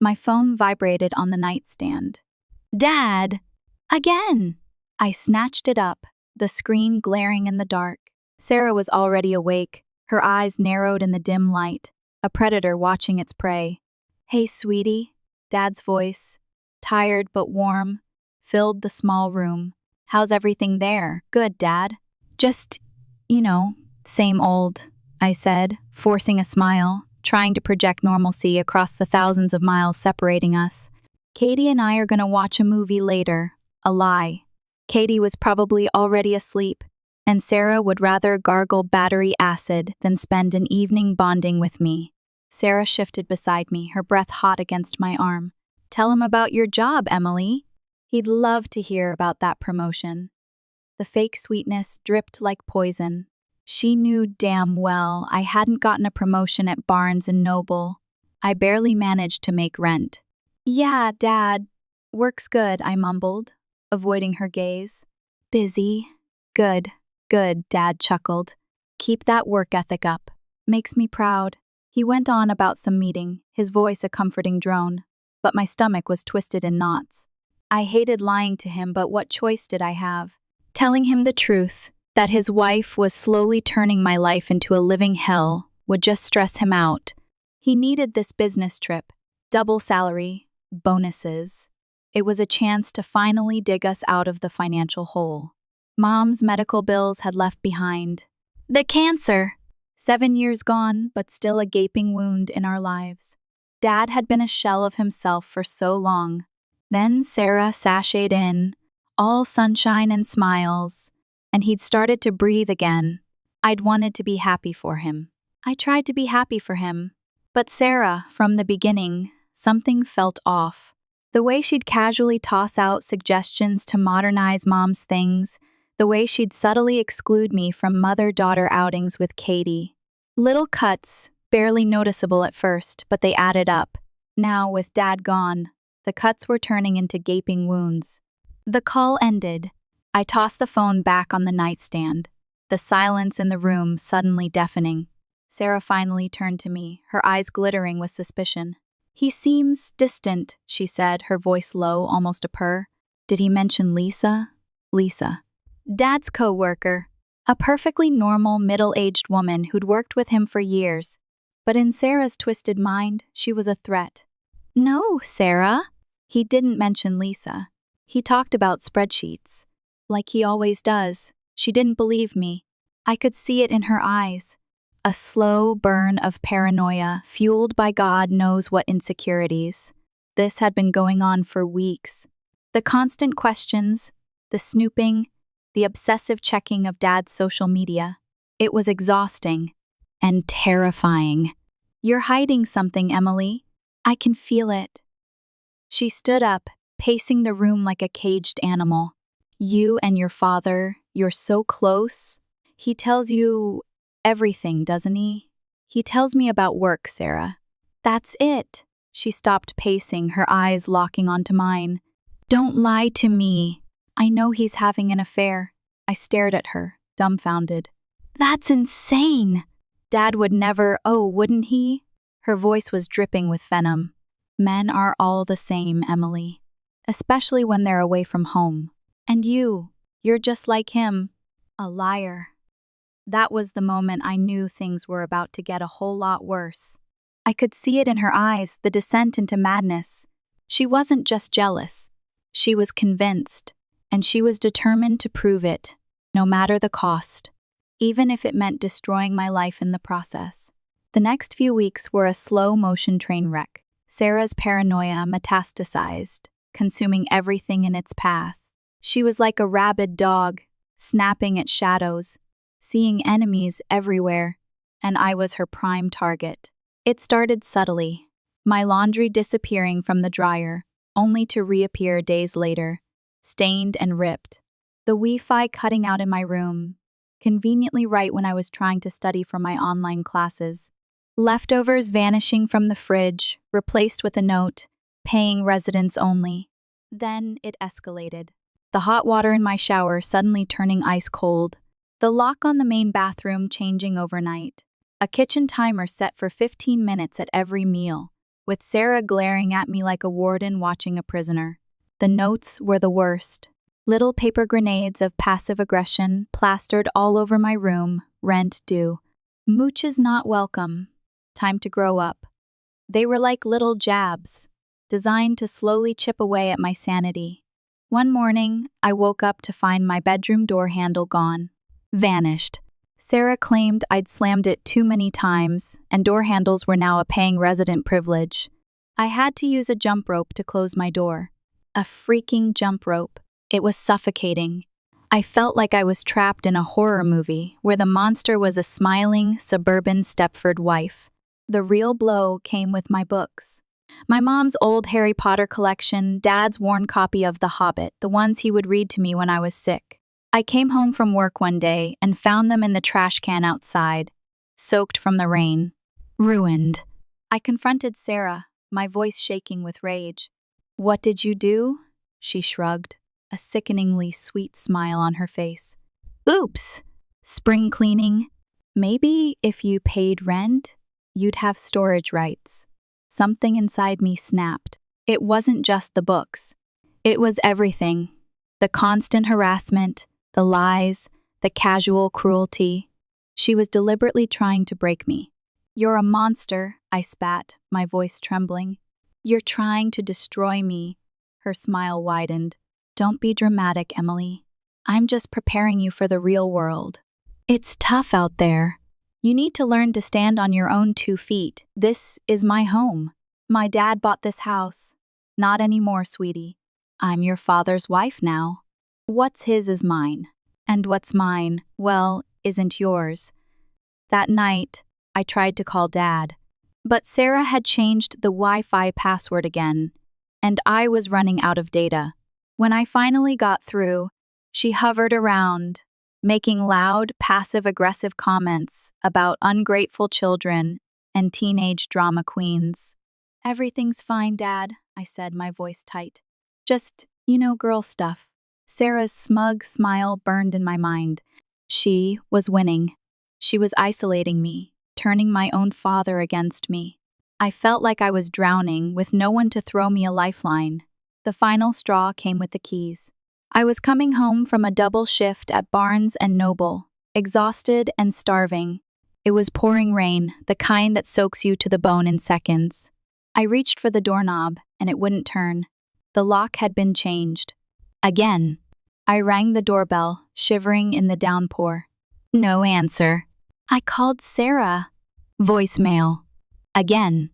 My phone vibrated on the nightstand. Dad! Again! I snatched it up, the screen glaring in the dark. Sarah was already awake, her eyes narrowed in the dim light, a predator watching its prey. Hey, sweetie, Dad's voice, tired but warm, filled the small room. How's everything there? Good, Dad. Just, same old, I said, forcing a smile, trying to project normalcy across the thousands of miles separating us. Katie and I are gonna watch a movie later. A lie. Katie was probably already asleep, and Sarah would rather gargle battery acid than spend an evening bonding with me. Sarah shifted beside me, her breath hot against my arm. Tell him about your job, Emily. He'd love to hear about that promotion. The fake sweetness dripped like poison. She knew damn well I hadn't gotten a promotion at Barnes & Noble. I barely managed to make rent. Yeah, Dad. Work's good, I mumbled, avoiding her gaze. Busy. Good, Dad chuckled. Keep that work ethic up. Makes me proud. He went on about some meeting, his voice a comforting drone, but my stomach was twisted in knots. I hated lying to him, but what choice did I have? Telling him the truth, that his wife was slowly turning my life into a living hell, would just stress him out. He needed this business trip, double salary, bonuses. It was a chance to finally dig us out of the financial hole. Mom's medical bills had left behind. The cancer! 7 years gone, but still a gaping wound in our lives. Dad had been a shell of himself for so long. Then Sarah sashayed in, all sunshine and smiles, and he'd started to breathe again. I'd wanted to be happy for him. I tried to be happy for him. But Sarah, from the beginning, something felt off. The way she'd casually toss out suggestions to modernize Mom's things, the way she'd subtly exclude me from mother-daughter outings with Katie. Little cuts, barely noticeable at first, but they added up. Now, with Dad gone, the cuts were turning into gaping wounds. The call ended. I tossed the phone back on the nightstand, the silence in the room suddenly deafening. Sarah finally turned to me, her eyes glittering with suspicion. He seems distant, she said, her voice low, almost a purr. Did he mention Lisa? Lisa. Dad's co-worker, a perfectly normal middle-aged woman who'd worked with him for years. But in Sarah's twisted mind, she was a threat. No, Sarah. He didn't mention Lisa. He talked about spreadsheets. Like he always does. She didn't believe me. I could see it in her eyes. A slow burn of paranoia, fueled by God knows what insecurities. This had been going on for weeks. The constant questions, the snooping, the obsessive checking of Dad's social media. It was exhausting and terrifying. You're hiding something, Emily. I can feel it. She stood up, pacing the room like a caged animal. You and your father, you're so close. He tells you everything, doesn't he? He tells me about work, Sarah. That's it. She stopped pacing, her eyes locking onto mine. Don't lie to me. I know he's having an affair. I stared at her, dumbfounded. That's insane. Dad would never, oh, wouldn't he? Her voice was dripping with venom. Men are all the same, Emily. Especially when they're away from home. And you're just like him. A liar. That was the moment I knew things were about to get a whole lot worse. I could see it in her eyes, the descent into madness. She wasn't just jealous. She was convinced, and she was determined to prove it, no matter the cost, even if it meant destroying my life in the process. The next few weeks were a slow-motion train wreck. Sarah's paranoia metastasized, consuming everything in its path. She was like a rabid dog, snapping at shadows, seeing enemies everywhere, and I was her prime target. It started subtly, my laundry disappearing from the dryer, only to reappear days later, stained and ripped. The Wi-Fi cutting out in my room, conveniently right when I was trying to study for my online classes. Leftovers vanishing from the fridge, replaced with a note, paying residents only. Then it escalated. The hot water in my shower suddenly turning ice cold. The lock on the main bathroom changing overnight. A kitchen timer set for 15 minutes at every meal. with Sarah glaring at me like a warden watching a prisoner. The notes were the worst. Little paper grenades of passive aggression plastered all over my room, rent due. Mooch is not welcome. Time to grow up. They were like little jabs, designed to slowly chip away at my sanity. One morning, I woke up to find my bedroom door handle gone. Vanished. Sarah claimed I'd slammed it too many times, and door handles were now a paying resident privilege. I had to use a jump rope to close my door. A freaking jump rope. It was suffocating. I felt like I was trapped in a horror movie where the monster was a smiling, suburban Stepford wife. The real blow came with my books. My mom's old Harry Potter collection, Dad's worn copy of The Hobbit, the ones he would read to me when I was sick. I came home from work one day and found them in the trash can outside, soaked from the rain. Ruined. I confronted Sarah, my voice shaking with rage. "What did you do?" She shrugged, a sickeningly sweet smile on her face. "Oops! Spring cleaning. Maybe if you paid rent, you'd have storage rights." Something inside me snapped. It wasn't just the books. It was everything. The constant harassment, the lies, the casual cruelty. She was deliberately trying to break me. "You're a monster," I spat, my voice trembling. "You're trying to destroy me." Her smile widened. "Don't be dramatic, Emily. I'm just preparing you for the real world. It's tough out there. You need to learn to stand on your own 2 feet. This is my home. My dad bought this house. Not anymore, sweetie. I'm your father's wife now. What's his is mine. And what's mine, well, isn't yours." That night, I tried to call Dad. But Sarah had changed the Wi-Fi password again, and I was running out of data. When I finally got through, she hovered around, making loud, passive-aggressive comments about ungrateful children and teenage drama queens. "Everything's fine, Dad," I said, my voice tight. "Just, girl stuff." Sarah's smug smile burned in my mind. She was winning. She was isolating me, turning my own father against me. I felt like I was drowning with no one to throw me a lifeline. The final straw came with the keys. I was coming home from a double shift at Barnes & Noble, exhausted and starving. It was pouring rain, the kind that soaks you to the bone in seconds. I reached for the doorknob, and it wouldn't turn. The lock had been changed. Again. I rang the doorbell, shivering in the downpour. No answer. I called Sarah. Voicemail. Again.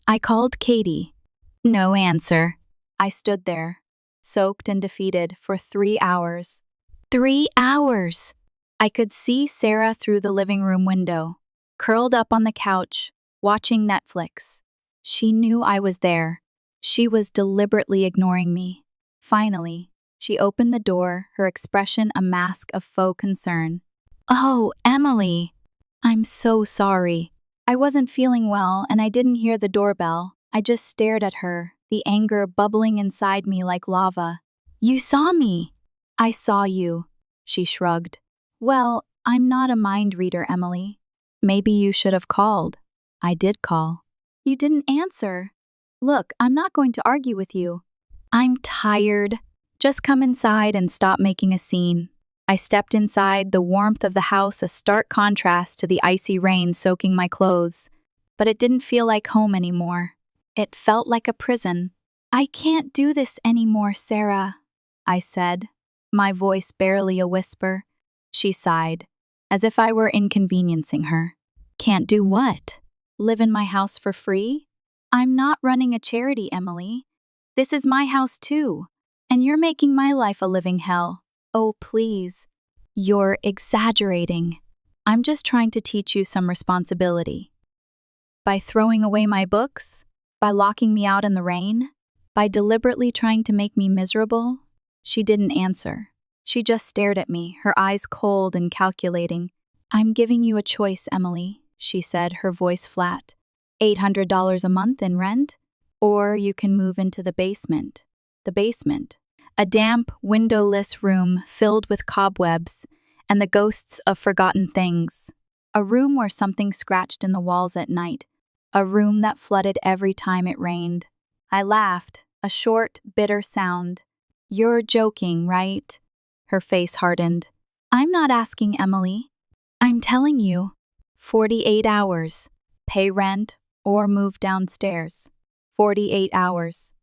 I called Katie. No answer. I stood there, soaked and defeated, for 3 hours. 3 hours! I could see Sarah through the living room window, curled up on the couch, watching Netflix. She knew I was there. She was deliberately ignoring me. Finally, she opened the door, her expression a mask of faux concern. "Oh, Emily! I'm so sorry. I wasn't feeling well and I didn't hear the doorbell. I just stared at her, the anger bubbling inside me like lava. You saw me!" "I saw you," she shrugged. "Well, I'm not a mind reader, Emily. Maybe you should have called." "I did call." "You didn't answer." "Look, I'm not going to argue with you." "I'm tired. Just come inside and stop making a scene." I stepped inside, the warmth of the house a stark contrast to the icy rain soaking my clothes. But it didn't feel like home anymore. It felt like a prison. "I can't do this anymore, Sarah," I said, my voice barely a whisper. She sighed, as if I were inconveniencing her. "Can't do what? Live in my house for free? I'm not running a charity, Emily. This is my house too, and you're making my life a living hell. Oh, please." "You're exaggerating. I'm just trying to teach you some responsibility." By throwing away my books? By locking me out in the rain? By deliberately trying to make me miserable? She didn't answer. She just stared at me, her eyes cold and calculating. "I'm giving you a choice, Emily," she said, her voice flat. $800 a month in rent? Or you can move into the basement. The basement. A damp, windowless room filled with cobwebs and the ghosts of forgotten things. A room where something scratched in the walls at night, a room that flooded every time it rained. I laughed, a short, bitter sound. "You're joking, right?" Her face hardened. "I'm not asking, Emily. I'm telling you. 48 hours. Pay rent or move downstairs. 48 hours.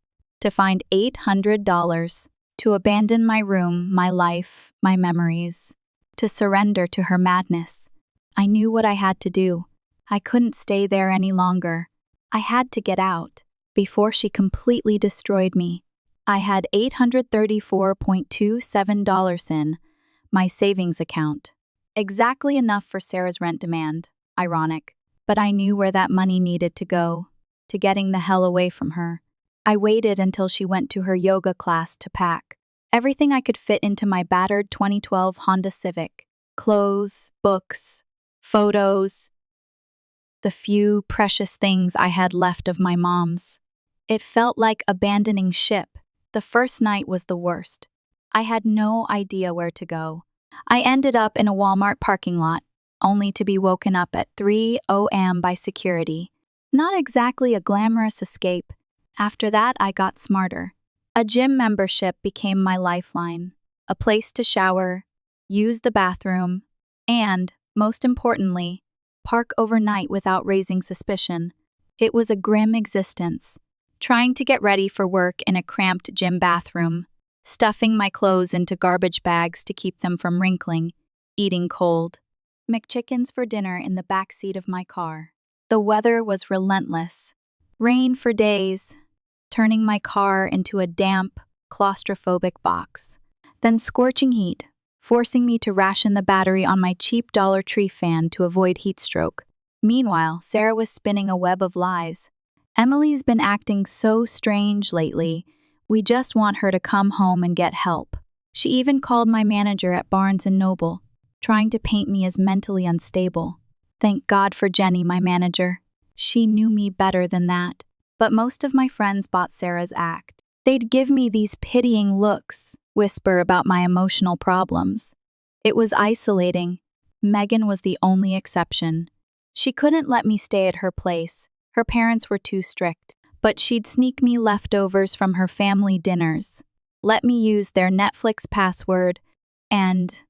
To find $800. To abandon my room, my life, my memories. To surrender to her madness. I knew what I had to do. I couldn't stay there any longer. I had to get out before she completely destroyed me. I had $834.27 in my savings account. Exactly enough for Sarah's rent demand. Ironic. But I knew where that money needed to go. To getting the hell away from her. I waited until she went to her yoga class to pack everything I could fit into my battered 2012 Honda Civic. Clothes, books, photos, the few precious things I had left of my mom's. It felt like abandoning ship. The first night was the worst. I had no idea where to go. I ended up in a Walmart parking lot, only to be woken up at 3 a.m. by security. Not exactly a glamorous escape. After that, I got smarter. A gym membership became my lifeline. A place to shower, use the bathroom, and, most importantly, park overnight without raising suspicion. It was a grim existence. Trying to get ready for work in a cramped gym bathroom, stuffing my clothes into garbage bags to keep them from wrinkling, eating cold. McChickens for dinner in the back seat of my car. The weather was relentless. Rain for days, turning my car into a damp, claustrophobic box. Then scorching heat, forcing me to ration the battery on my cheap Dollar Tree fan to avoid heat stroke. Meanwhile, Sarah was spinning a web of lies. "Emily's been acting so strange lately. We just want her to come home and get help." She even called my manager at Barnes & Noble, trying to paint me as mentally unstable. Thank God for Jenny, my manager. She knew me better than that. But most of my friends bought Sarah's act. They'd give me these pitying looks, whisper about my emotional problems. It was isolating. Megan was the only exception. She couldn't let me stay at her place. Her parents were too strict, but she'd sneak me leftovers from her family dinners, let me use their Netflix password, and,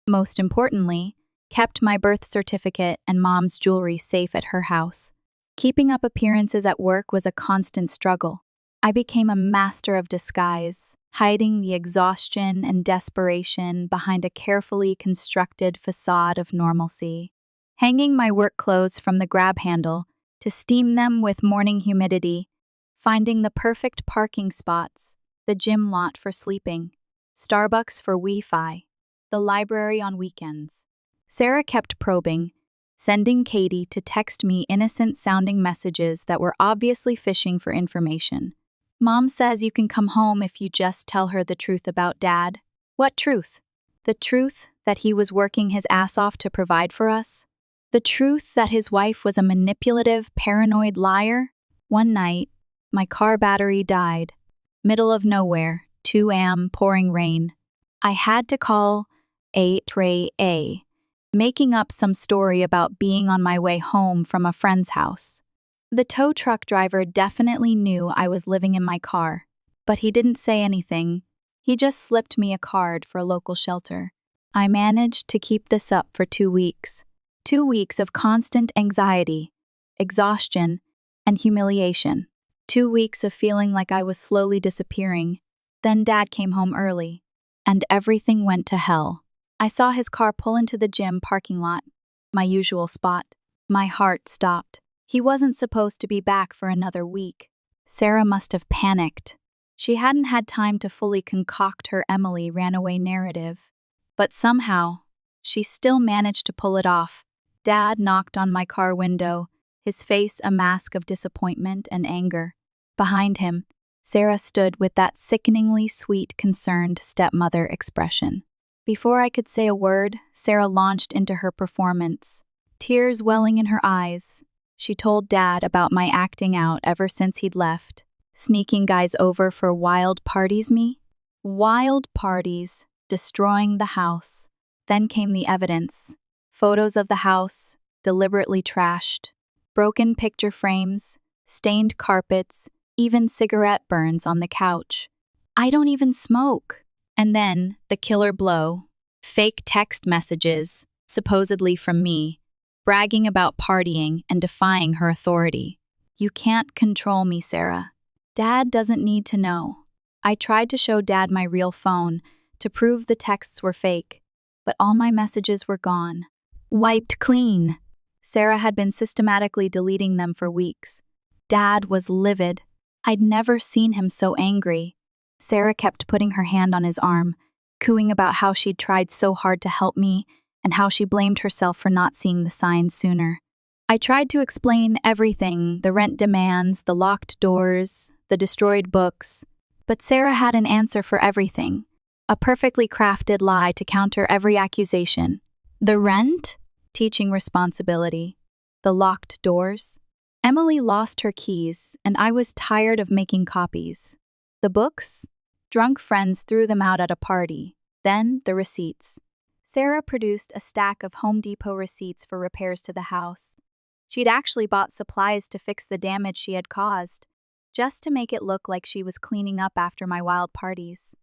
most importantly, kept my birth certificate and mom's jewelry safe at her house. Keeping up appearances at work was a constant struggle. I became a master of disguise, hiding the exhaustion and desperation behind a carefully constructed facade of normalcy. Hanging my work clothes from the grab handle to steam them with morning humidity, finding the perfect parking spots, the gym lot for sleeping, Starbucks for Wi-Fi, the library on weekends. Sarah kept probing, sending Katie to text me innocent-sounding messages that were obviously fishing for information. "Mom says you can come home if you just tell her the truth about Dad." What truth? The truth that he was working his ass off to provide for us? The truth that his wife was a manipulative, paranoid liar? One night, my car battery died. Middle of nowhere, 2 a.m., pouring rain. I had to call A3A, making up some story about being on my way home from a friend's house. The tow truck driver definitely knew I was living in my car, but he didn't say anything. He just slipped me a card for a local shelter. I managed to keep this up for 2 weeks. 2 weeks of constant anxiety, exhaustion, and humiliation. 2 weeks of feeling like I was slowly disappearing. Then Dad came home early, and everything went to hell. I saw his car pull into the gym parking lot, my usual spot. My heart stopped. He wasn't supposed to be back for another week. Sarah must have panicked. She hadn't had time to fully concoct her Emily ran away narrative. But somehow, she still managed to pull it off. Dad knocked on my car window, his face a mask of disappointment and anger. Behind him, Sarah stood with that sickeningly sweet, concerned stepmother expression. Before I could say a word, Sarah launched into her performance, tears welling in her eyes. She told Dad about my acting out ever since he'd left. Sneaking guys over for wild parties me? Wild parties, destroying the house. Then came the evidence. Photos of the house, deliberately trashed. broken picture frames, stained carpets, even cigarette burns on the couch. I don't even smoke. And then, the killer blow. Fake text messages, supposedly from me, bragging about partying and defying her authority. You can't control me, Sarah. Dad doesn't need to know. I tried to show Dad my real phone to prove the texts were fake, but all my messages were gone. Wiped clean. Sarah had been systematically deleting them for weeks. Dad was livid. I'd never seen him so angry. Sarah kept putting her hand on his arm, cooing about how she'd tried so hard to help me and how she blamed herself for not seeing the signs sooner. I tried to explain everything, the rent demands, the locked doors, the destroyed books, but Sarah had an answer for everything, a perfectly crafted lie to counter every accusation. The rent? Teaching responsibility. The locked doors? Emily lost her keys, and I was tired of making copies. The books? Drunk friends threw them out at a party. Then, the receipts. Sarah produced a stack of Home Depot receipts for repairs to the house. She'd actually bought supplies to fix the damage she had caused, just to make it look like she was cleaning up after my wild parties.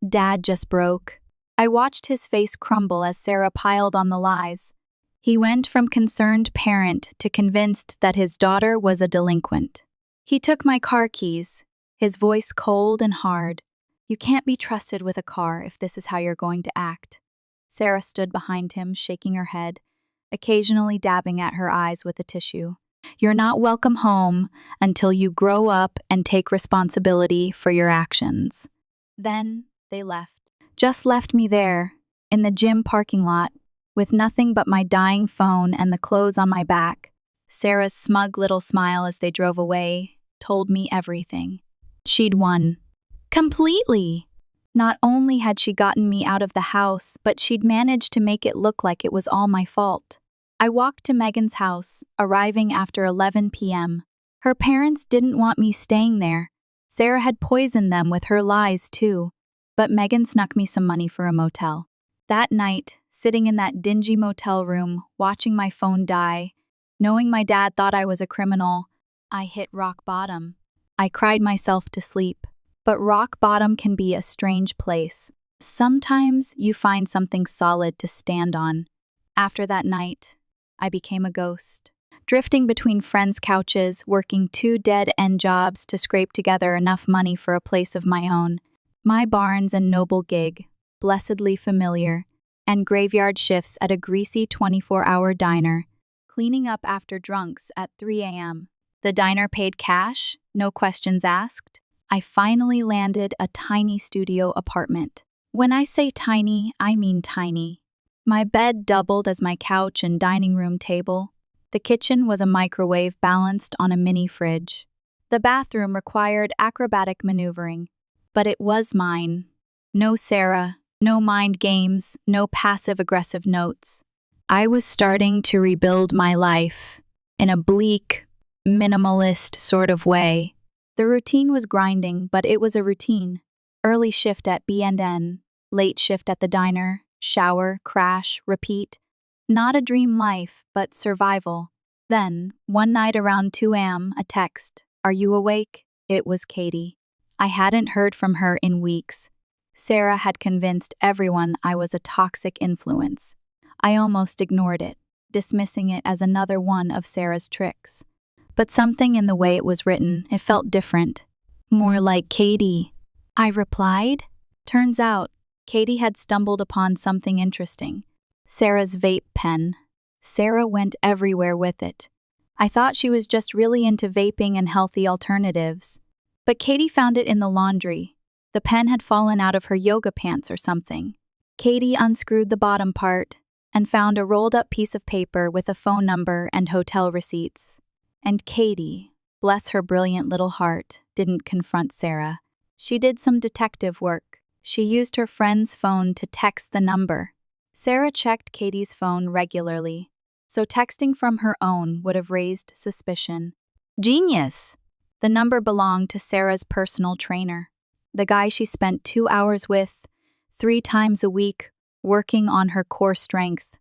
Dad just broke. I watched his face crumble as Sarah piled on the lies. He went from concerned parent to convinced that his daughter was a delinquent. He took my car keys, his voice cold and hard. You can't be trusted with a car if this is how you're going to act. Sarah stood behind him, shaking her head, occasionally dabbing at her eyes with a tissue. You're not welcome home until you grow up and take responsibility for your actions. Then they left. Just left me there, in the gym parking lot, with nothing but my dying phone and the clothes on my back. Sarah's smug little smile as they drove away told me everything. She'd won. Completely. Not only had she gotten me out of the house, but she'd managed to make it look like it was all my fault. I walked to Megan's house, arriving after 11 p.m. Her parents didn't want me staying there. Sarah had poisoned them with her lies, too. But Megan snuck me some money for a motel. That night, sitting in that dingy motel room, watching my phone die, knowing my dad thought I was a criminal, I hit rock bottom. I cried myself to sleep. But rock bottom can be a strange place. Sometimes you find something solid to stand on. After that night, I became a ghost, drifting between friends' couches, working 2 dead-end jobs to scrape together enough money for a place of my own. My Barnes and Noble gig, blessedly familiar, and graveyard shifts at a greasy 24-hour diner, cleaning up after drunks at 3 a.m. The diner paid cash, no questions asked. I finally landed a tiny studio apartment. When I say tiny, I mean tiny. My bed doubled as my couch and dining room table. The kitchen was a microwave balanced on a mini fridge. The bathroom required acrobatic maneuvering, but it was mine. No Sarah, no mind games, no passive-aggressive notes. I was starting to rebuild my life in a bleak, minimalist sort of way. The routine was grinding, but it was a routine. Early shift at B&N, late shift at the diner, shower, crash, repeat. Not a dream life, but survival. Then, one night around 2 a.m., a text. Are you awake? It was Katie. I hadn't heard from her in weeks. Sarah had convinced everyone I was a toxic influence. I almost ignored it, dismissing it as another one of Sarah's tricks. But something in the way it was written, it felt different. More like Katie. I replied. Turns out, Katie had stumbled upon something interesting. Sarah's vape pen. Sarah went everywhere with it. I thought she was just really into vaping and healthy alternatives. But Katie found it in the laundry. The pen had fallen out of her yoga pants or something. Katie unscrewed the bottom part and found a rolled-up piece of paper with a phone number and hotel receipts. And Katie, bless her brilliant little heart, didn't confront Sarah. She did some detective work. She used her friend's phone to text the number. Sarah checked Katie's phone regularly, so texting from her own would have raised suspicion. Genius! The number belonged to Sarah's personal trainer, the guy she spent 2 hours with, 3 times a week, working on her core strength.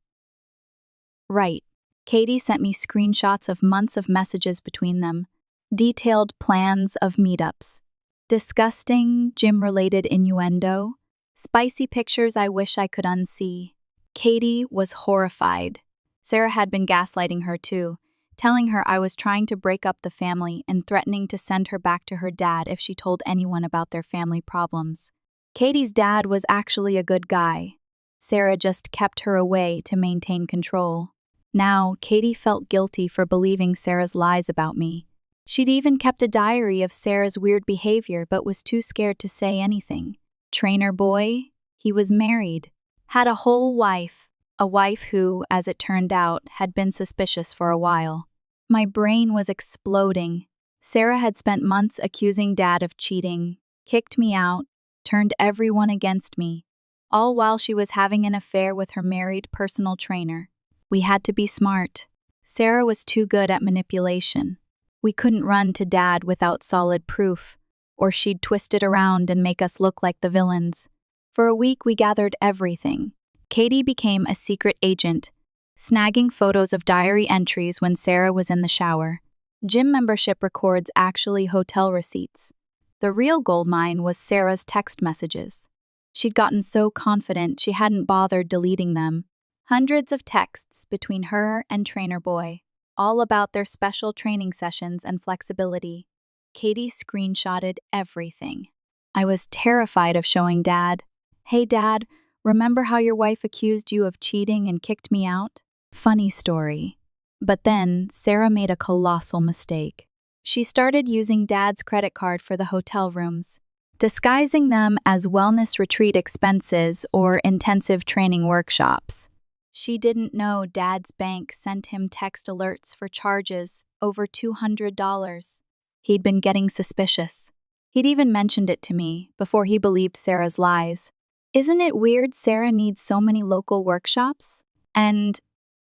Right. Katie sent me screenshots of months of messages between them, detailed plans of meetups, disgusting gym-related innuendo, spicy pictures I wish I could unsee. Katie was horrified. Sarah had been gaslighting her too, telling her I was trying to break up the family and threatening to send her back to her dad if she told anyone about their family problems. Katie's dad was actually a good guy. Sarah just kept her away to maintain control. Now, Katie felt guilty for believing Sarah's lies about me. She'd even kept a diary of Sarah's weird behavior but was too scared to say anything. Trainer boy, he was married, had a whole wife, a wife who, as it turned out, had been suspicious for a while. My brain was exploding. Sarah had spent months accusing Dad of cheating, kicked me out, turned everyone against me, all while she was having an affair with her married personal trainer. We had to be smart. Sarah was too good at manipulation. We couldn't run to Dad without solid proof, or she'd twist it around and make us look like the villains. For a week, we gathered everything. Katie became a secret agent, snagging photos of diary entries when Sarah was in the shower. Gym membership records actually hotel receipts. The real goldmine was Sarah's text messages. She'd gotten so confident she hadn't bothered deleting them. Hundreds of texts between her and Trainer Boy, all about their special training sessions and flexibility. Katie screenshotted everything. I was terrified of showing Dad. Hey Dad, remember how your wife accused you of cheating and kicked me out? Funny story. But then Sarah made a colossal mistake. She started using Dad's credit card for the hotel rooms, disguising them as wellness retreat expenses or intensive training workshops. She didn't know Dad's bank sent him text alerts for charges over $200. He'd been getting suspicious. He'd even mentioned it to me before he believed Sarah's lies. Isn't it weird Sarah needs so many local workshops? And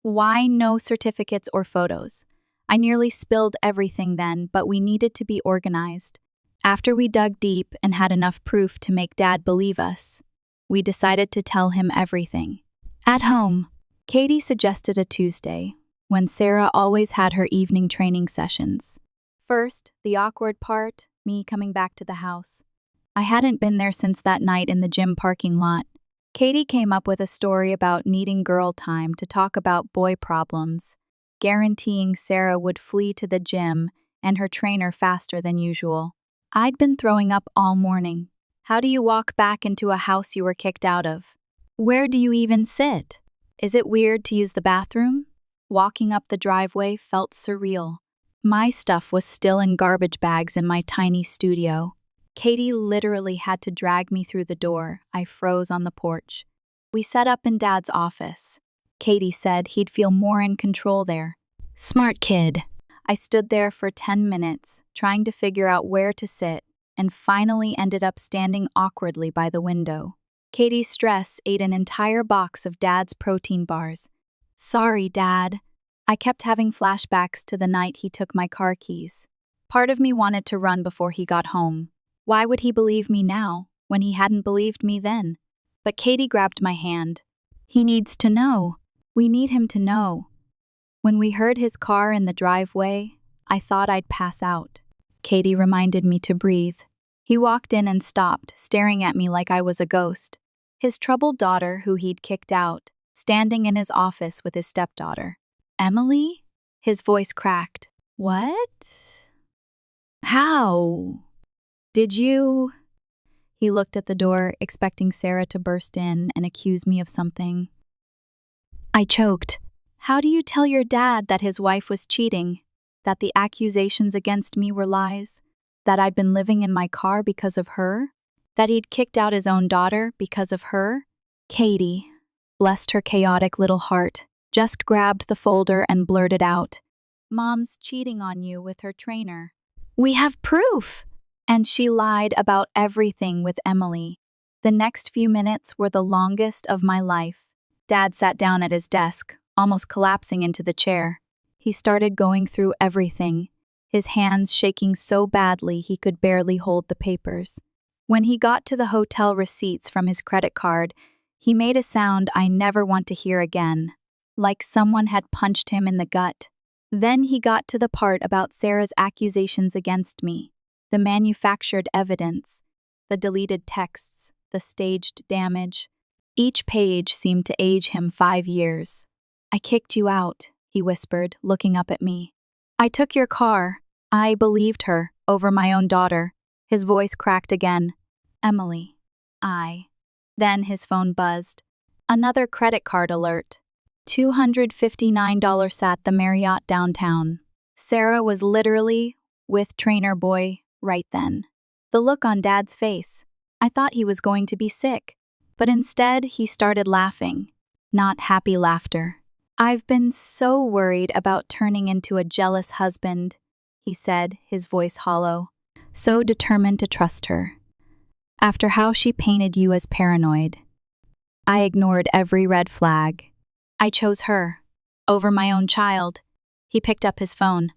why no certificates or photos? I nearly spilled everything then, but we needed to be organized. After we dug deep and had enough proof to make Dad believe us, we decided to tell him everything. At home, Katie suggested a Tuesday, when Sarah always had her evening training sessions. First, the awkward part, me coming back to the house. I hadn't been there since that night in the gym parking lot. Katie came up with a story about needing girl time to talk about boy problems, guaranteeing Sarah would flee to the gym and her trainer faster than usual. I'd been throwing up all morning. How do you walk back into a house you were kicked out of? Where do you even sit? Is it weird to use the bathroom? Walking up the driveway felt surreal. My stuff was still in garbage bags in my tiny studio. Katie literally had to drag me through the door. I froze on the porch. We set up in Dad's office. Katie said he'd feel more in control there. Smart kid. I stood there for 10 minutes, trying to figure out where to sit, and finally ended up standing awkwardly by the window. Katie's stress ate an entire box of Dad's protein bars. Sorry, Dad. I kept having flashbacks to the night he took my car keys. Part of me wanted to run before he got home. Why would he believe me now, when he hadn't believed me then? But Katie grabbed my hand. He needs to know. We need him to know. When we heard his car in the driveway, I thought I'd pass out. Katie reminded me to breathe. He walked in and stopped, staring at me like I was a ghost. His troubled daughter, who he'd kicked out, standing in his office with his stepdaughter. Emily? His voice cracked. What? How? Did you? He looked at the door, expecting Sarah to burst in and accuse me of something. I choked. How do you tell your dad that his wife was cheating? That the accusations against me were lies? That I'd been living in my car because of her? That he'd kicked out his own daughter because of her? Katie, blessed her chaotic little heart, just grabbed the folder and blurted out, Mom's cheating on you with her trainer. We have proof! And she lied about everything with Emily. The next few minutes were the longest of my life. Dad sat down at his desk, almost collapsing into the chair. He started going through everything, his hands shaking so badly he could barely hold the papers. When he got to the hotel receipts from his credit card, he made a sound I never want to hear again. like someone had punched him in the gut. Then he got to the part about Sarah's accusations against me, the manufactured evidence, the deleted texts, the staged damage. Each page seemed to age him 5 years. "I kicked you out," he whispered, looking up at me. "I took your car." I believed her, over my own daughter. His voice cracked again. "Emily." Then his phone buzzed. Another credit card alert. $259 at the Marriott downtown. Sarah was literally with Trainer Boy right then. The look on Dad's face. I thought he was going to be sick, but instead he started laughing. Not happy laughter. "I've been so worried about turning into a jealous husband," he said, his voice hollow. "So determined to trust her. After how she painted you as paranoid." I ignored every red flag. I chose her, over my own child. He picked up his phone.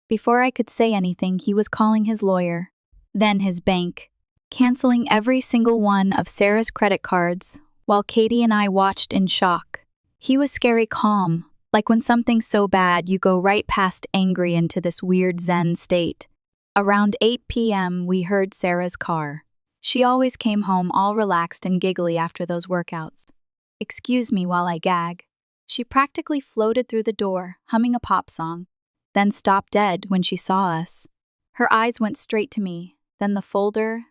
Before I could say anything, he was calling his lawyer, then his bank, canceling every single one of Sarah's credit cards, while Katie and I watched in shock. He was scary calm, like when something's so bad you go right past angry into this weird zen state. Around 8 p.m., we heard Sarah's car. She always came home all relaxed and giggly after those workouts. "Excuse me while I gag." She practically floated through the door, humming a pop song, then stopped dead when she saw us. Her eyes went straight to me, then the folder,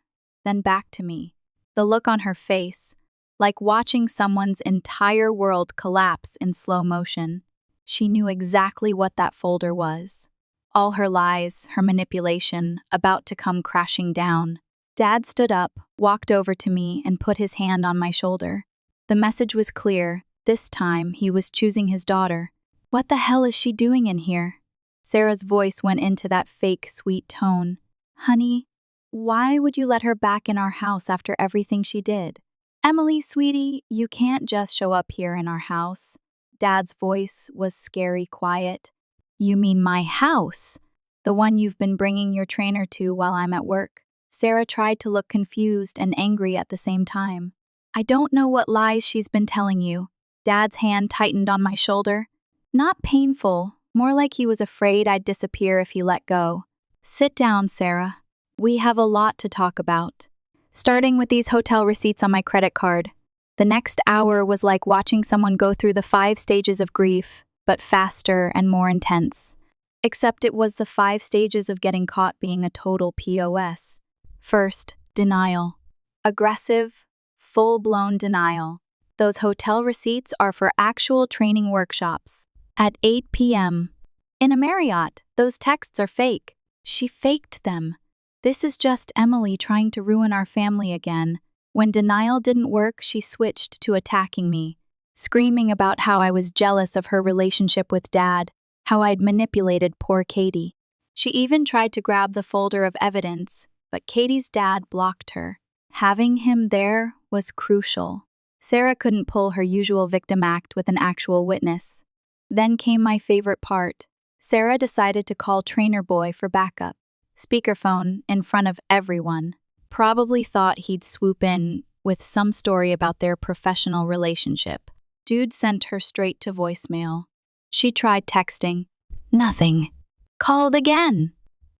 then back to me. The look on her face, like watching someone's entire world collapse in slow motion. She knew exactly what that folder was. All her lies, her manipulation, about to come crashing down. Dad stood up, walked over to me, and put his hand on my shoulder. The message was clear. This time, he was choosing his daughter. "What the hell is she doing in here?" Sarah's voice went into that fake, sweet tone. "Honey, why would you let her back in our house after everything she did?" "Emily, sweetie, you can't just show up here in our house." Dad's voice was scary quiet. "You mean my house? The one you've been bringing your trainer to while I'm at work?" Sarah tried to look confused and angry at the same time. "I don't know what lies she's been telling you." Dad's hand tightened on my shoulder. Not painful, more like he was afraid I'd disappear if he let go. "Sit down, Sarah. We have a lot to talk about." Starting with these hotel receipts on my credit card. The next hour was like watching someone go through the 5 stages of grief, but faster and more intense. Except it was the 5 stages of getting caught being a total POS. First, denial. Aggressive, full-blown denial. Those hotel receipts are for actual training workshops. At 8 p.m. in a Marriott, those texts are fake. She faked them. This is just Emily trying to ruin our family again. When denial didn't work, she switched to attacking me, screaming about how I was jealous of her relationship with Dad, how I'd manipulated poor Katie. She even tried to grab the folder of evidence, but Katie's dad blocked her. Having him there was crucial. Sarah couldn't pull her usual victim act with an actual witness. Then came my favorite part. Sarah decided to call Trainer Boy for backup. Speakerphone in front of everyone. Probably thought he'd swoop in with some story about their professional relationship. Dude sent her straight to voicemail. She tried texting. Nothing. Called again.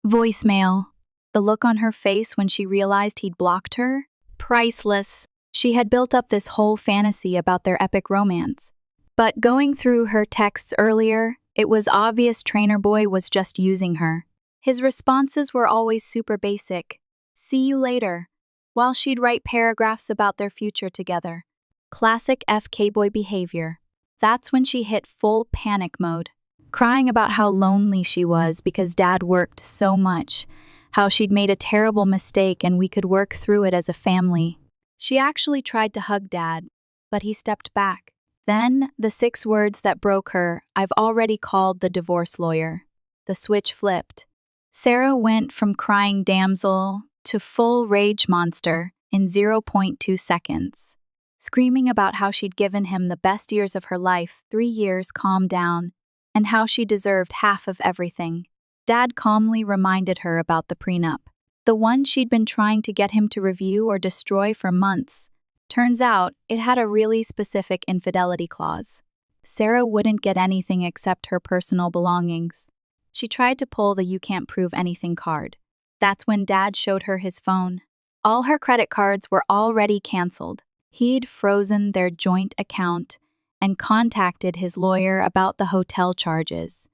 Voicemail. The look on her face when she realized he'd blocked her? Priceless. She had built up this whole fantasy about their epic romance. But going through her texts earlier, it was obvious Trainer Boy was just using her. His responses were always super basic. "See you later," while she'd write paragraphs about their future together. Classic FK boy behavior. That's when she hit full panic mode, crying about how lonely she was because Dad worked so much, how she'd made a terrible mistake and we could work through it as a family. She actually tried to hug Dad, but he stepped back. Then, the 6 words that broke her, I've already called the divorce lawyer. The switch flipped. Sarah went from crying damsel to full rage monster in 0.2 seconds. Screaming about how she'd given him the best years of her life, 3 years calm down, and how she deserved half of everything. Dad calmly reminded her about the prenup, the one she'd been trying to get him to review or destroy for months. Turns out, it had a really specific infidelity clause. Sarah wouldn't get anything except her personal belongings. She tried to pull the "you can't prove anything" card. That's when Dad showed her his phone. All her credit cards were already canceled. He'd frozen their joint account and contacted his lawyer about the hotel charges.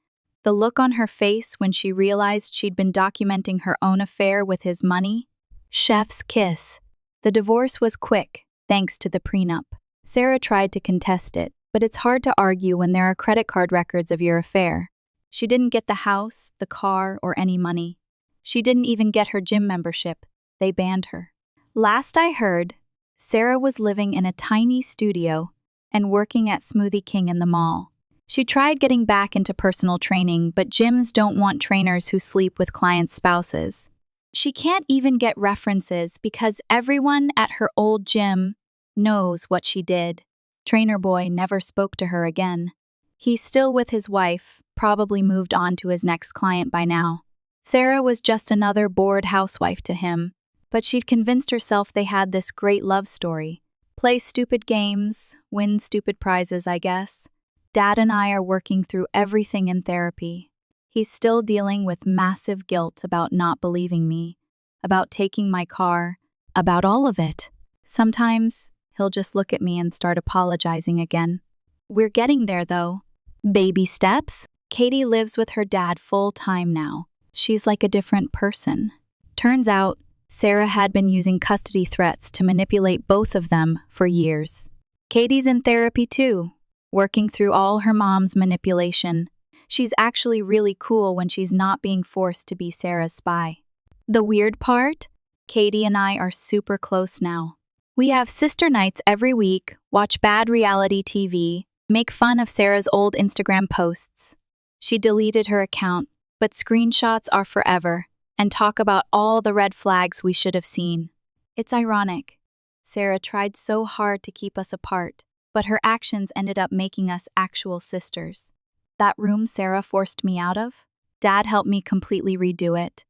The look on her face when she realized she'd been documenting her own affair with his money? Chef's kiss. The divorce was quick, thanks to the prenup. Sarah tried to contest it, but it's hard to argue when there are credit card records of your affair. She didn't get the house, the car, or any money. She didn't even get her gym membership. They banned her. Last I heard, Sarah was living in a tiny studio and working at Smoothie King in the mall. She tried getting back into personal training, but gyms don't want trainers who sleep with clients' spouses. She can't even get references because everyone at her old gym knows what she did. Trainer boy never spoke to her again. He's still with his wife, probably moved on to his next client by now. Sarah was just another bored housewife to him, but she'd convinced herself they had this great love story. Play stupid games, win stupid prizes, I guess. Dad and I are working through everything in therapy. He's still dealing with massive guilt about not believing me, about taking my car, about all of it. Sometimes he'll just look at me and start apologizing again. We're getting there, though. Baby steps. Katie lives with her dad full-time now. She's like a different person. Turns out, Sarah had been using custody threats to manipulate both of them for years. Katie's in therapy too, working through all her mom's manipulation. She's actually really cool when she's not being forced to be Sarah's spy. The weird part? Katie and I are super close now. We have sister nights every week, watch bad reality TV, make fun of Sarah's old Instagram posts. She deleted her account, but screenshots are forever, and talk about all the red flags we should have seen. It's ironic. Sarah tried so hard to keep us apart, but her actions ended up making us actual sisters. That room Sarah forced me out of? Dad helped me completely redo it.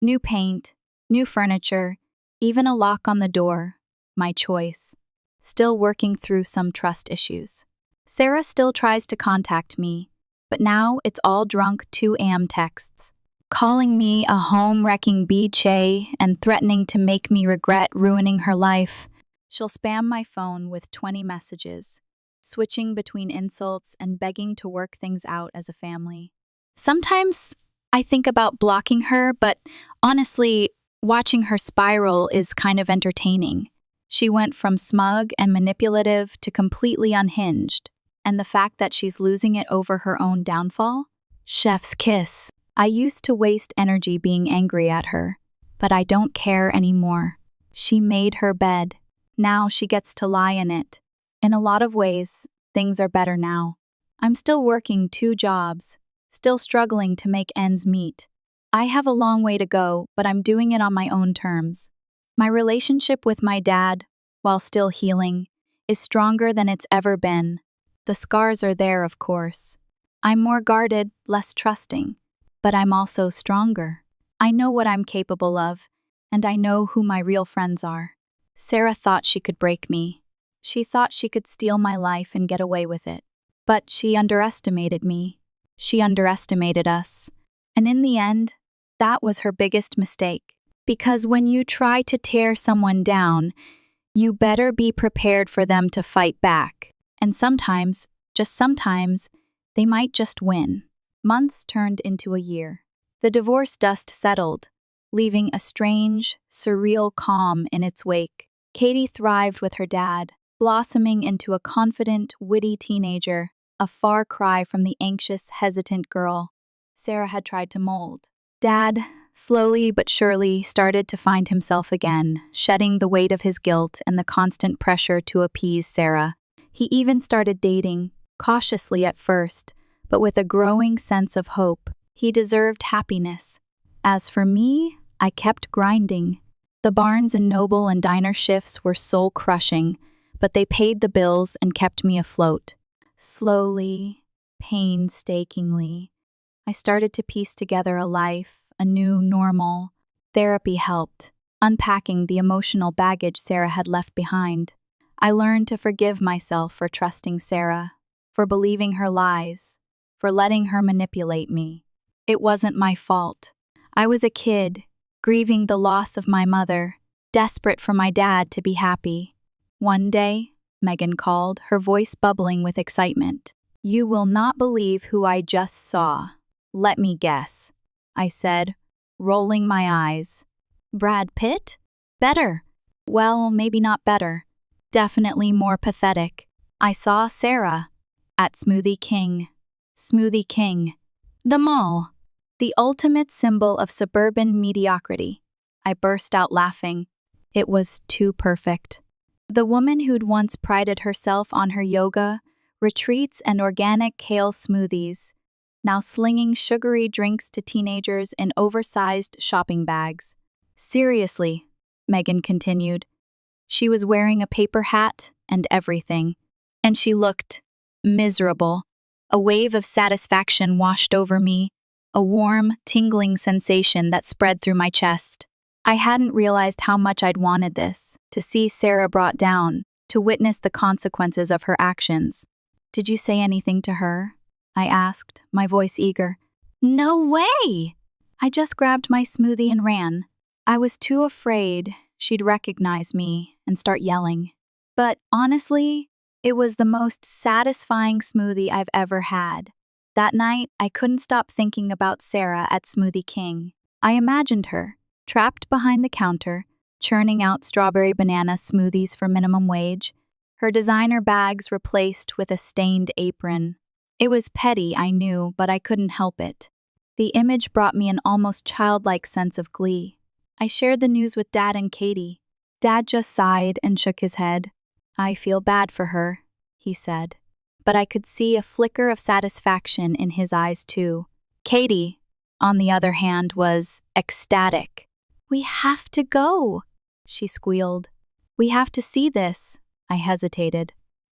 New paint, new furniture, even a lock on the door. My choice. Still working through some trust issues. Sarah still tries to contact me, but now it's all drunk 2 a.m. texts, calling me a home-wrecking biche and threatening to make me regret ruining her life. She'll spam my phone with 20 messages, switching between insults and begging to work things out as a family. Sometimes I think about blocking her, but honestly, watching her spiral is kind of entertaining. She went from smug and manipulative to completely unhinged, and the fact that she's losing it over her own downfall? Chef's kiss. I used to waste energy being angry at her, but I don't care anymore. She made her bed. Now she gets to lie in it. In a lot of ways, things are better now. I'm still working 2 jobs, still struggling to make ends meet. I have a long way to go, but I'm doing it on my own terms. My relationship with my dad, while still healing, is stronger than it's ever been. The scars are there, of course. I'm more guarded, less trusting, but I'm also stronger. I know what I'm capable of, and I know who my real friends are. Sarah thought she could break me. She thought she could steal my life and get away with it. But she underestimated me. She underestimated us. And in the end, that was her biggest mistake. Because when you try to tear someone down, you better be prepared for them to fight back. And sometimes, just sometimes, they might just win. Months turned into a year. The divorce dust settled, leaving a strange, surreal calm in its wake. Katie thrived with her dad, blossoming into a confident, witty teenager, a far cry from the anxious, hesitant girl Sarah had tried to mold. Dad, slowly but surely, started to find himself again, shedding the weight of his guilt and the constant pressure to appease Sarah. He even started dating, cautiously at first, but with a growing sense of hope. He deserved happiness. As for me, I kept grinding. The Barnes and Noble and diner shifts were soul-crushing, but they paid the bills and kept me afloat. Slowly, painstakingly, I started to piece together a life, a new normal. Therapy helped, unpacking the emotional baggage Sarah had left behind. I learned to forgive myself for trusting Sarah, for believing her lies, for letting her manipulate me. It wasn't my fault. I was a kid, grieving the loss of my mother, desperate for my dad to be happy. One day, Megan called, her voice bubbling with excitement. "You will not believe who I just saw." "Let me guess," I said, rolling my eyes. "Brad Pitt? Better." "Well, maybe not better. Definitely more pathetic. I saw Sarah at Smoothie King." Smoothie King. The mall. The ultimate symbol of suburban mediocrity. I burst out laughing. It was too perfect. The woman who'd once prided herself on her yoga, retreats, and organic kale smoothies, now slinging sugary drinks to teenagers in oversized shopping bags. "Seriously," Megan continued. She was wearing a paper hat and everything, and she looked miserable. A wave of satisfaction washed over me, a warm, tingling sensation that spread through my chest. I hadn't realized how much I'd wanted this, to see Sarah brought down, to witness the consequences of her actions. "Did you say anything to her?" I asked, my voice eager. "No way!" I just grabbed my smoothie and ran. I was too afraid she'd recognize me and start yelling. But honestly, it was the most satisfying smoothie I've ever had. That night, I couldn't stop thinking about Sarah at Smoothie King. I imagined her, trapped behind the counter, churning out strawberry banana smoothies for minimum wage, her designer bags replaced with a stained apron. It was petty, I knew, but I couldn't help it. The image brought me an almost childlike sense of glee. I shared the news with Dad and Katie. Dad just sighed and shook his head. "I feel bad for her," he said. But I could see a flicker of satisfaction in his eyes too. Katie, on the other hand, was ecstatic. "We have to go," she squealed. "We have to see this." I hesitated.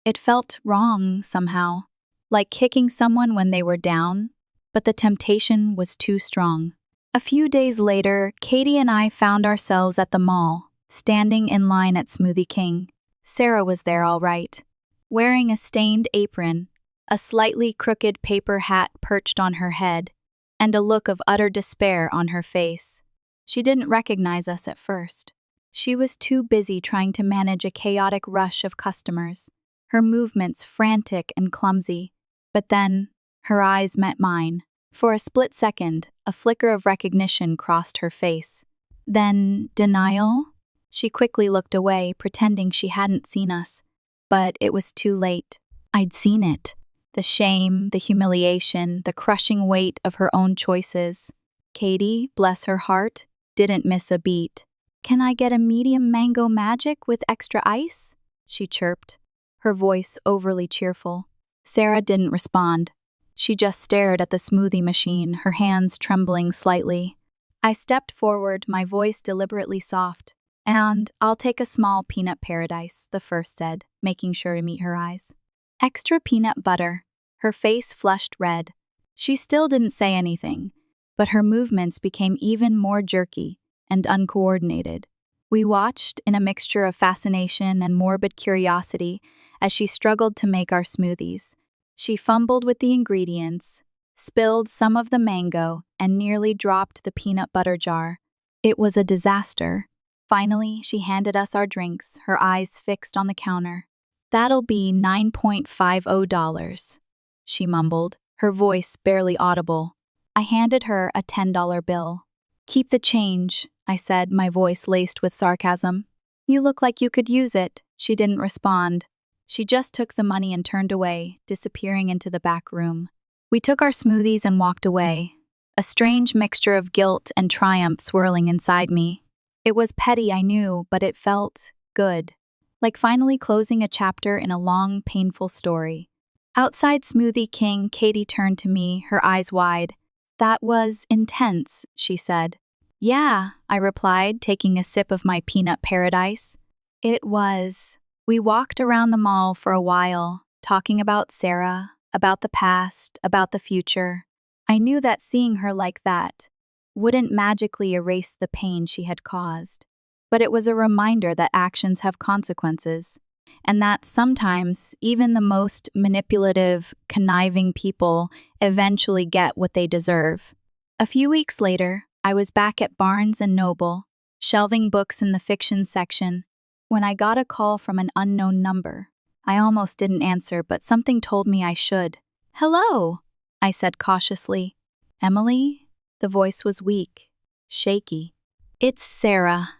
It felt wrong somehow, like kicking someone when they were down, but the temptation was too strong. A few days later, Katie and I found ourselves at the mall, standing in line at Smoothie King. Sarah was there all right, wearing a stained apron, a slightly crooked paper hat perched on her head, and a look of utter despair on her face. She didn't recognize us at first. She was too busy trying to manage a chaotic rush of customers, her movements frantic and clumsy. But then, her eyes met mine. For a split second, a flicker of recognition crossed her face. Then, denial? She quickly looked away, pretending she hadn't seen us. But it was too late. I'd seen it. The shame, the humiliation, the crushing weight of her own choices. Katie, bless her heart, didn't miss a beat. "Can I get a medium mango magic with extra ice?" she chirped, her voice overly cheerful. Sarah didn't respond. She just stared at the smoothie machine, her hands trembling slightly. I stepped forward, my voice deliberately soft. "And I'll take a small peanut paradise," the first said, making sure to meet her eyes. "Extra peanut butter." Her face flushed red. She still didn't say anything, but her movements became even more jerky and uncoordinated. We watched, in a mixture of fascination and morbid curiosity, as she struggled to make our smoothies. She fumbled with the ingredients, spilled some of the mango, and nearly dropped the peanut butter jar. It was a disaster. Finally, she handed us our drinks, her eyes fixed on the counter. "That'll be $9.50, she mumbled, her voice barely audible. I handed her a $10 bill. "Keep the change," I said, my voice laced with sarcasm. "You look like you could use it." She didn't respond. She just took the money and turned away, disappearing into the back room. We took our smoothies and walked away, a strange mixture of guilt and triumph swirling inside me. It was petty, I knew, but it felt good, like finally closing a chapter in a long, painful story. Outside Smoothie King, Katie turned to me, her eyes wide. "That was intense," she said. "Yeah," I replied, taking a sip of my peanut paradise. "It was." We walked around the mall for a while, talking about Sarah, about the past, about the future. I knew that seeing her like that wouldn't magically erase the pain she had caused, but it was a reminder that actions have consequences. and that sometimes even the most manipulative, conniving people eventually get what they deserve. A few weeks later, I was back at Barnes& Noble, shelving books in the fiction section, when I got a call from an unknown number. I almost didn't answer, but something told me I should. "Hello," I said cautiously. "Emily?" The voice was weak, shaky. "It's Sarah."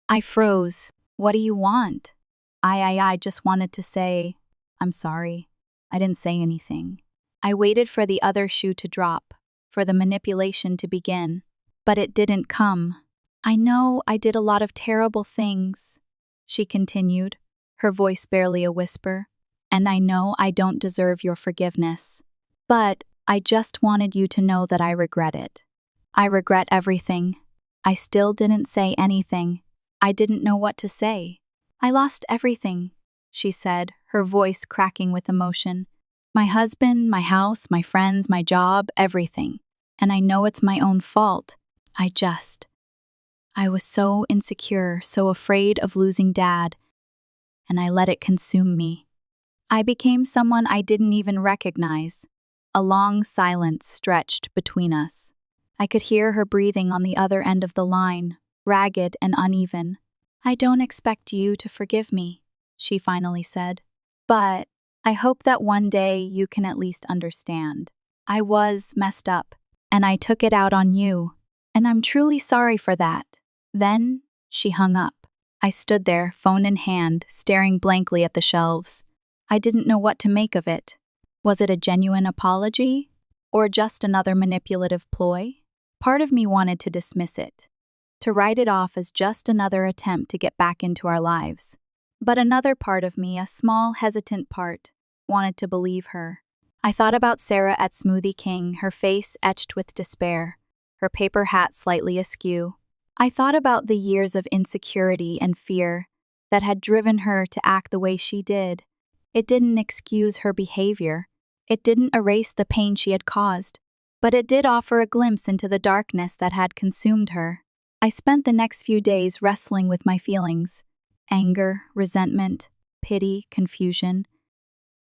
I froze. "What do you want?" I just wanted to say, "I'm sorry." I didn't say anything. I waited for the other shoe to drop, for the manipulation to begin. But it didn't come. "I know I did a lot of terrible things," she continued, her voice barely a whisper, "and I know I don't deserve your forgiveness. But I just wanted you to know that I regret it. I regret everything." I still didn't say anything. I didn't know what to say. "I lost everything," she said, her voice cracking with emotion. "My husband, my house, my friends, my job, everything. And I know it's my own fault. I was so insecure, so afraid of losing Dad, and I let it consume me. I became someone I didn't even recognize." A long silence stretched between us. I could hear her breathing on the other end of the line, ragged and uneven. "I don't expect you to forgive me," she finally said. "But I hope that one day you can at least understand. I was messed up, and I took it out on you, and I'm truly sorry for that." Then she hung up. I stood there, phone in hand, staring blankly at the shelves. I didn't know what to make of it. Was it a genuine apology? Or just another manipulative ploy? Part of me wanted to dismiss it, to write it off as just another attempt to get back into our lives. But another part of me, a small, hesitant part, wanted to believe her. I thought about Sarah at Smoothie King, her face etched with despair, her paper hat slightly askew. I thought about the years of insecurity and fear that had driven her to act the way she did. It didn't excuse her behavior. It didn't erase the pain she had caused. But it did offer a glimpse into the darkness that had consumed her. I spent the next few days wrestling with my feelings. Anger, resentment, pity, confusion.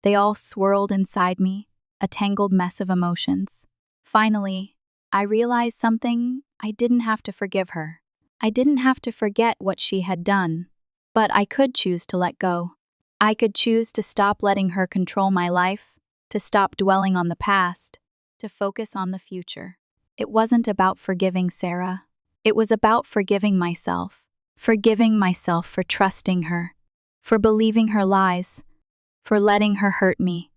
They all swirled inside me, a tangled mess of emotions. Finally, I realized something. I didn't have to forgive her. I didn't have to forget what she had done. But I could choose to let go. I could choose to stop letting her control my life, to stop dwelling on the past, to focus on the future. It wasn't about forgiving Sarah. It was about forgiving myself for trusting her, for believing her lies, for letting her hurt me.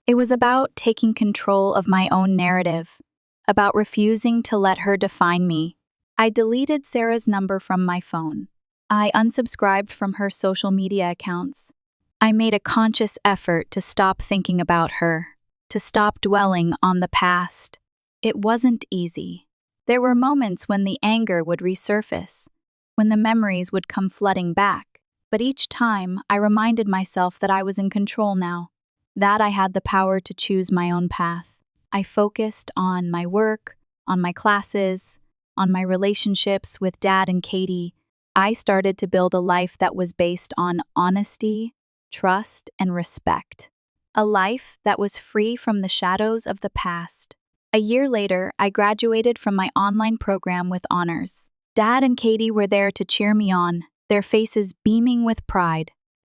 It was about taking control of my own narrative, about refusing to let her define me. I deleted Sarah's number from my phone. I unsubscribed from her social media accounts. I made a conscious effort to stop thinking about her, to stop dwelling on the past. It wasn't easy. There were moments when the anger would resurface, when the memories would come flooding back. But each time, I reminded myself that I was in control now, that I had the power to choose my own path. I focused on my work, on my classes, on my relationships with Dad and Katie. I started to build a life that was based on honesty, trust, and respect. A life that was free from the shadows of the past. A year later, I graduated from my online program with honors. Dad and Katie were there to cheer me on, their faces beaming with pride.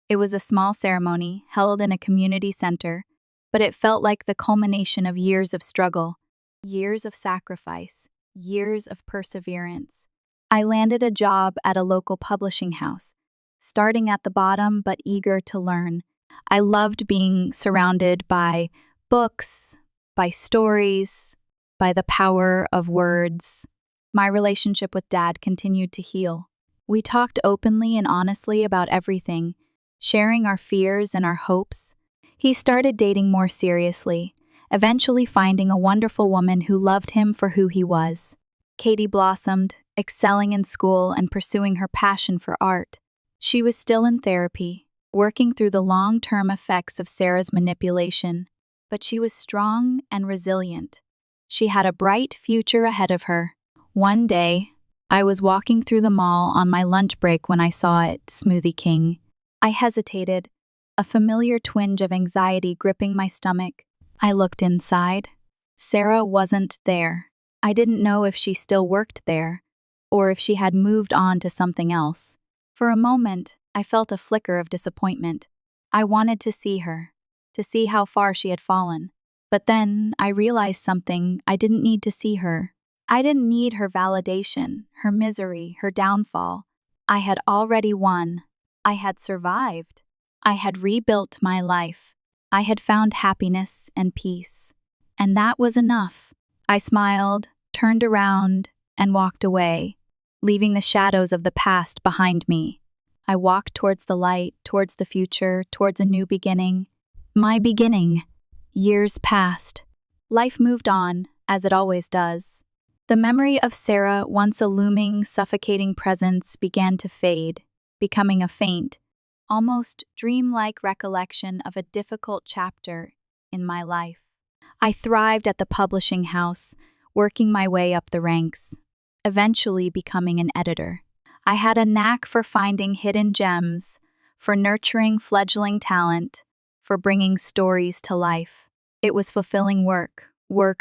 It was a small ceremony held in a community center, but it felt like the culmination of years of struggle, years of sacrifice, years of perseverance. I landed a job at a local publishing house, starting at the bottom but eager to learn. I loved being surrounded by books, by stories, by the power of words. My relationship with Dad continued to heal. We talked openly and honestly about everything, sharing our fears and our hopes. He started dating more seriously, eventually finding a wonderful woman who loved him for who he was. Katie blossomed, excelling in school and pursuing her passion for art. She was still in therapy, working through the long-term effects of Sarah's manipulation, but she was strong and resilient. She had a bright future ahead of her. One day, I was walking through the mall on my lunch break when I saw it, Smoothie King. I hesitated, a familiar twinge of anxiety gripping my stomach. I looked inside. Sarah wasn't there. I didn't know if she still worked there, or if she had moved on to something else. For a moment, I felt a flicker of disappointment. I wanted to see her, to see how far she had fallen. But then I realized something. I didn't need to see her. I didn't need her validation, her misery, her downfall. I had already won. I had survived. I had rebuilt my life. I had found happiness and peace. And that was enough. I smiled, turned around, and walked away, leaving the shadows of the past behind me. I walked towards the light, towards the future, towards a new beginning. My beginning. Years passed. Life moved on, as it always does. The memory of Sarah, once a looming, suffocating presence, began to fade, becoming a faint, almost dreamlike recollection of a difficult chapter in my life. I thrived at the publishing house, working my way up the ranks, eventually becoming an editor. I had a knack for finding hidden gems, for nurturing fledgling talent, for bringing stories to life. It was fulfilling work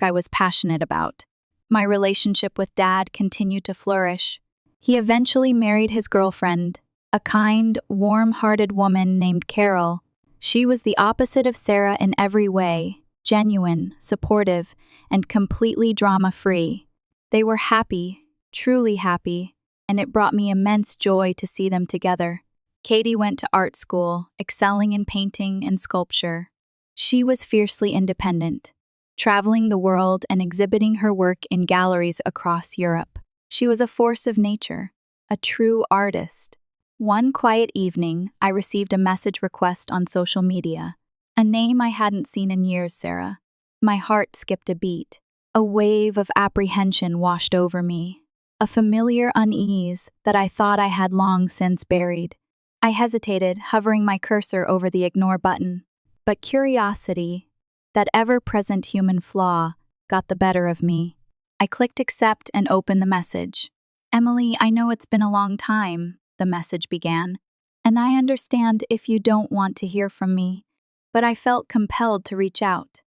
I was passionate about. My relationship with Dad continued to flourish. He eventually married his girlfriend, a kind, warm-hearted woman named Carol. She was the opposite of Sarah in every way, genuine, supportive, and completely drama-free. They were happy, truly happy, and it brought me immense joy to see them together. Katie went to art school, excelling in painting and sculpture. She was fiercely independent, traveling the world and exhibiting her work in galleries across Europe. She was a force of nature, a true artist. One quiet evening, I received a message request on social media. A name I hadn't seen in years, Sarah. My heart skipped a beat. A wave of apprehension washed over me. A familiar unease that I thought I had long since buried. I hesitated, hovering my cursor over the ignore button. But curiosity, that ever-present human flaw, got the better of me. I clicked accept and opened the message. "Emily, I know it's been a long time," the message began, "and I understand if you don't want to hear from me, but I felt compelled to reach out."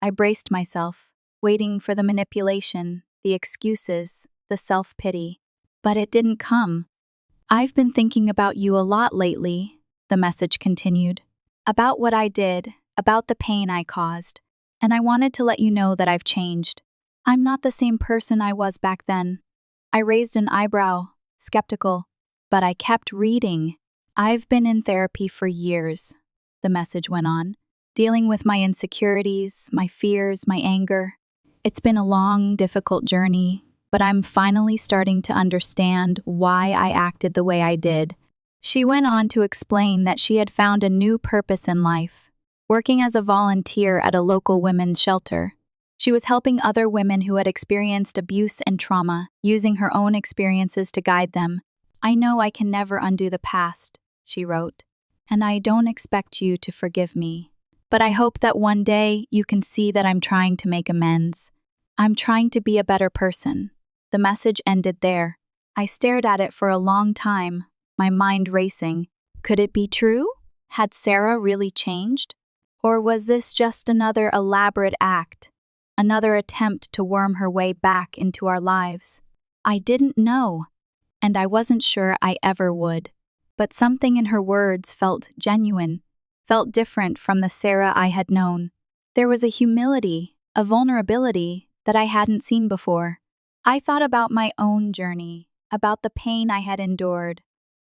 I braced myself, waiting for the manipulation, the excuses, the self-pity. But it didn't come. "I've been thinking about you a lot lately," the message continued. "About what I did, about the pain I caused, and I wanted to let you know that I've changed. I'm not the same person I was back then." I raised an eyebrow, skeptical, but I kept reading. "I've been in therapy for years," the message went on, "dealing with my insecurities, my fears, my anger. It's been a long, difficult journey, but I'm finally starting to understand why I acted the way I did." She went on to explain that she had found a new purpose in life, working as a volunteer at a local women's shelter. She was helping other women who had experienced abuse and trauma, using her own experiences to guide them. "I know I can never undo the past," she wrote, "and I don't expect you to forgive me. But I hope that one day you can see that I'm trying to make amends. I'm trying to be a better person." The message ended there. I stared at it for a long time, my mind racing. Could it be true? Had Sarah really changed? Or was this just another elaborate act, another attempt to worm her way back into our lives? I didn't know, and I wasn't sure I ever would. But something in her words felt genuine, felt different from the Sarah I had known. There was a humility, a vulnerability that I hadn't seen before. I thought about my own journey, about the pain I had endured,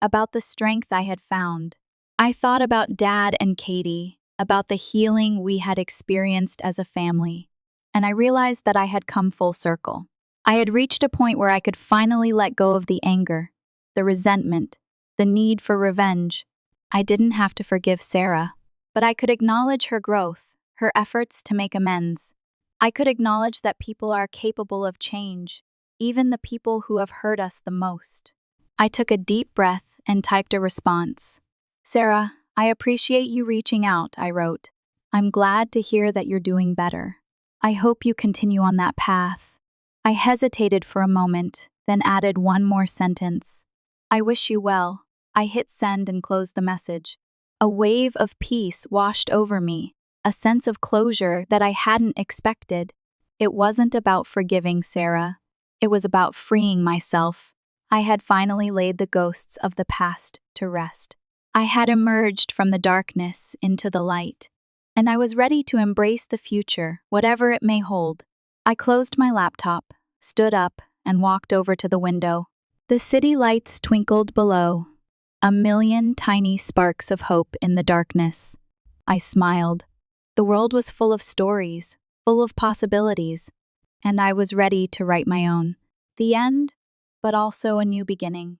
about the strength I had found. I thought about Dad and Katie, about the healing we had experienced as a family, and I realized that I had come full circle. I had reached a point where I could finally let go of the anger, the resentment, the need for revenge. I didn't have to forgive Sarah, but I could acknowledge her growth, her efforts to make amends. I could acknowledge that people are capable of change, even the people who have hurt us the most. I took a deep breath and typed a response. "Sarah, I appreciate you reaching out," I wrote. "I'm glad to hear that you're doing better. I hope you continue on that path." I hesitated for a moment, then added one more sentence. "I wish you well." I hit send and closed the message. A wave of peace washed over me, a sense of closure that I hadn't expected. It wasn't about forgiving Sarah. It was about freeing myself. I had finally laid the ghosts of the past to rest. I had emerged from the darkness into the light, and I was ready to embrace the future, whatever it may hold. I closed my laptop, stood up, and walked over to the window. The city lights twinkled below, a million tiny sparks of hope in the darkness. I smiled. The world was full of stories, full of possibilities, and I was ready to write my own. The end, but also a new beginning.